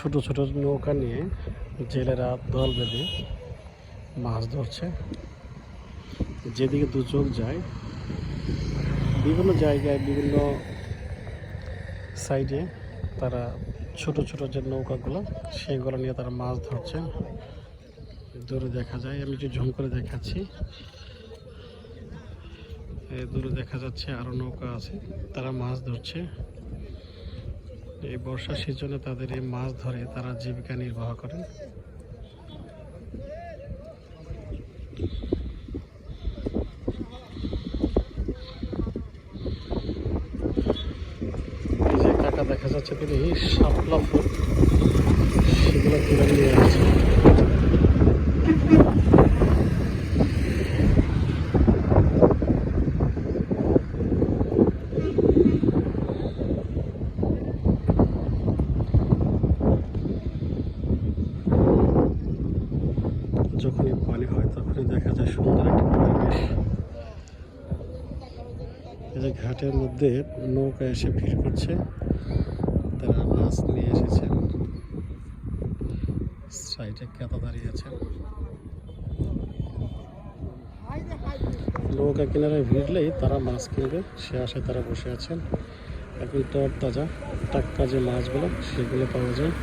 ছোট ছোট নৌকা নিয়ে জেলেরা দল বেঁধে মাছ ধরছে। যেদিকে দু চোখ যায় বিভিন্ন জায়গায় বিভিন্ন সাইডে তারা ছোট ছোট যে নৌকাগুলো সেগুলো নিয়ে তারা মাছ ধরছে। দূরে দেখা যায়, আমি একটু ঝুম করে দেখাচ্ছি, দূরে দেখা যাচ্ছে আরো নৌকা আছে, তারা মাছ ধরছে। এই বর্ষা সিজনে তাদের এই মাছ ধরে তারা জীবিকা নির্বাহ করেন। এই যে কাকা দেখা যাচ্ছে তিনি শাপলা ফুল সেগুলো তুলে নিয়ে আসছে। যখনই পানি হয় তখনই দেখা যায় সুন্দর একটা পরিবেশ। এই যে ঘাটের মধ্যে নৌকা এসে ভিড় করছে, তারা মাছ নিয়ে এসেছেন। সাইডে ক্রেতা দাঁড়িয়ে আছেন। নৌকা কিনারে ভিড়লেই তারা মাছ কিনবে সে আশায় তারা বসে আছেন। এখন তরতাজা টাটকা যে মাছগুলো সেগুলো পাওয়া যায়।